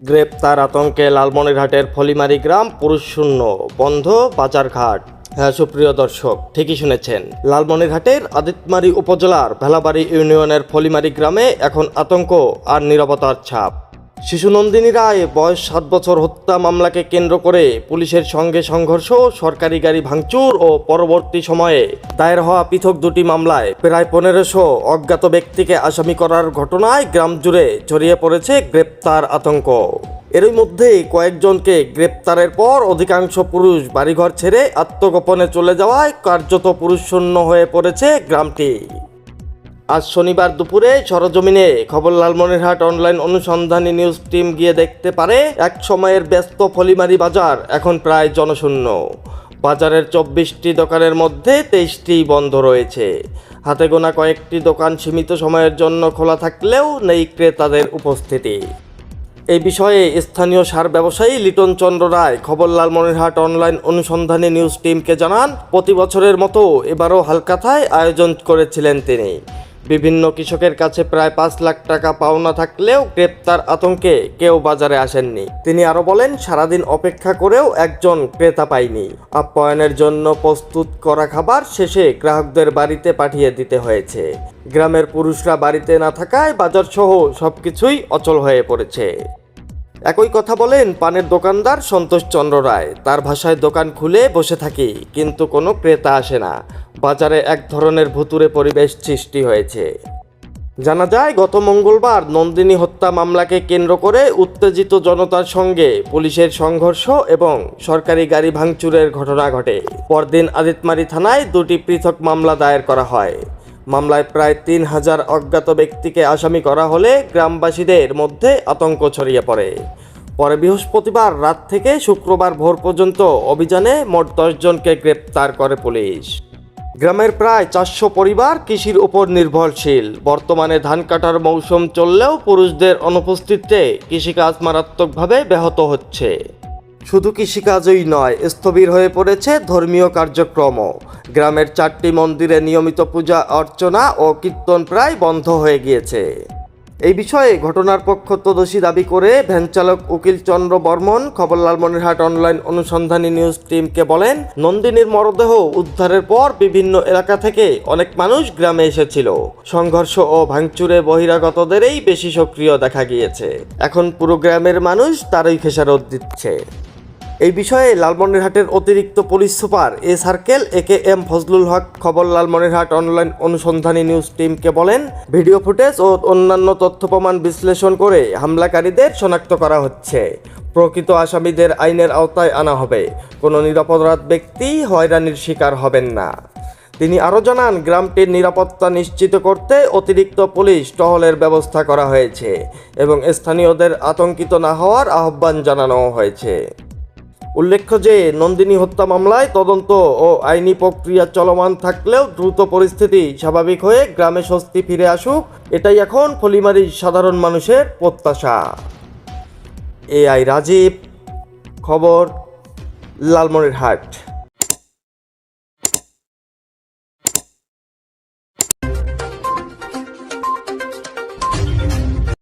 গ্রেপ্তার আতঙ্কে লালমনিরহাটের ফলিমারি গ্রাম পুরুষশূন্য, বন্ধ বাজারঘাট। হ্যাঁ সুপ্রিয় দর্শক, ঠিকই শুনেছেন, লালমনিরহাটের আদিতমারি উপজেলার ভেলাবাড়ি ইউনিয়নের ফলিমারি গ্রামে এখন আতঙ্ক আর নীরবতার ছাপ। শিশু নন্দিনী রায় বয়স 7 বছর হত্যা মামলাকে কেন্দ্র করে পুলিশের সঙ্গে সংঘর্ষ, সরকারি গাড়ি ভাঙচুর ও পরবর্তী সময়ে দায়ের হওয়া পৃথক দুটি মামলায় প্রায় 1500 অজ্ঞাত ব্যক্তিকে আসামি করার ঘটনায় গ্রাম জুড়ে ছড়িয়ে পড়েছে গ্রেপ্তার আতঙ্ক। এরই মধ্যে কয়েকজনকে গ্রেপ্তারের পর অধিকাংশ পুরুষ বাড়িঘর ছেড়ে আত্মগোপনে চলে যাওয়ায় কার্যত পুরুষশূন্য হয়ে পড়েছে গ্রামটি। আজ শনিবার দুপুরে সরজমিনে খবর লালমনিরহাট অনলাইন অনুসন্ধানী নিউজ টিম গিয়ে দেখতে পারে এক সময়ের ব্যস্ত ফলিমারি বাজার এখন প্রায় জনশূন্য। বাজারের 24টি দোকানের মধ্যে 23টি বন্ধ রয়েছে। হাতে গোনা কয়েকটি দোকান সীমিত সময়ের জন্য খোলা থাকলেও নেই ক্রেতাদের উপস্থিতি। এই বিষয়ে স্থানীয় সার ব্যবসায়ী লিটন চন্দ্র রায় খবর লালমনিরহাট অনলাইন অনুসন্ধানী নিউজ টিমকে জানান, প্রতি বছরের মতো এবারও হালকাথায় আয়োজন করেছিলেন তিনি। বিভিন্ন কৃষকের কাছে প্রায় 5 লাখ টাকা পাওনা থাকলেও গ্রেপ্তার আতঙ্কে কেউ বাজারে আসেননি। তিনি আরও বলেন, সারাদিন অপেক্ষা করেও একজন ক্রেতা পাইনি। আপ্যায়নের জন্য প্রস্তুত করা খাবার শেষে গ্রাহকদের বাড়িতে পাঠিয়ে দিতে হয়েছে। গ্রামের পুরুষরা বাড়িতে না থাকায় বাজারসহ সবকিছুই অচল হয়ে পড়েছে। একই কথা বলেন পানের দোকানদার সন্তোষ চন্দ্র রায়। তার ভাষায়, দোকান খুলে বসে থাকি কিন্তু কোনো ক্রেতা আসে না। বাজারে এক ধরনের ভুতুড়ে পরিবেশ সৃষ্টি হয়েছে। জানা যায়, গত মঙ্গলবার নন্দিনী হত্যা মামলাকে কেন্দ্র করে উত্তেজিত জনতার সঙ্গে পুলিশের সংঘর্ষ এবং সরকারি গাড়ি ভাঙচুরের ঘটনা ঘটে। পরদিন আদিতমারি থানায় 2টি পৃথক মামলা দায়ের করা হয়। মামলায় প্রায় 3000 অজ্ঞাত ব্যক্তিকে আসামি করা হলে গ্রামবাসীদের মধ্যে আতঙ্ক ছড়িয়ে পড়ে। পরে বৃহস্পতিবার রাত থেকে শুক্রবার ভোর পর্যন্ত অভিযানে মোট 10 জনকে গ্রেপ্তার করে পুলিশ। গ্রামের প্রায় 400 পরিবার কৃষির উপর নির্ভরশীল। বর্তমানে ধান কাটার মৌসুম চললেও পুরুষদের অনুপস্থিতিতে কৃষিকাজ মারাত্মকভাবে ব্যাহত হচ্ছে। শুধু কৃষিকাজই নয়, স্থবির হয়ে পড়েছে ধর্মীয় কার্যক্রমও। গ্রামের 4টি মন্দিরে নিয়মিত পূজা অর্চনা ও কীর্তন প্রায় বন্ধ হয়ে গিয়েছে। এই বিষয়ে ঘটনার প্রত্যক্ষদর্শী দাবি করে ভ্যানচালক উকিল চন্দ্র বর্মন খবর লালমনিরহাট অনলাইন অনুসন্ধানী নিউজ টিমকে বলেন, নন্দিনীর মরদেহ উদ্ধারের পর বিভিন্ন এলাকা থেকে অনেক মানুষ গ্রামে এসেছিল। সংঘর্ষ ও ভাঙচুরে বহিরাগতদেরই বেশি সক্রিয় দেখা গিয়েছে। এখন পুরো গ্রামের মানুষ তারই খেসারত দিচ্ছে। এই বিষয়ে লালমনিরহাটের অতিরিক্ত police super A circle AKM Fazlul Haque খবর লালমনিরহাট অনলাইন অনুসন্ধানী নিউজ টিমকে বলেন, ভিডিও ফুটেজ ও অন্যান্য তথ্য প্রমাণ বিশ্লেষণ করে হামলাকারীদের শনাক্ত করা হচ্ছে। প্রকৃত আসামিদের আইনের আওতায় আনা হবে। কোনো নিরপরাধ ব্যক্তি হয়রানির শিকার হবেন না। তিনি আরও জানান, গ্রামটির নিরাপত্তা নিশ্চিত করতে অতিরিক্ত পুলিশ টহলের ব্যবস্থা করা হয়েছে এবং স্থানীয়দের আতঙ্কিত না হওয়ার আহ্বান জানানো হয়েছে। উল্লেখ্য যে, নন্দিনী হত্যা মামলায় তদন্ত ও আইনি প্রক্রিয়া চলমান থাকলেও দ্রুত পরিস্থিতি স্বাভাবিক হয়ে গ্রামে স্বস্তি ফিরে আসুক, এটাই এখন ফলিমারির সাধারণ মানুষের প্রত্যাশা। AI রাজীব, খবর লালমনিরহাট।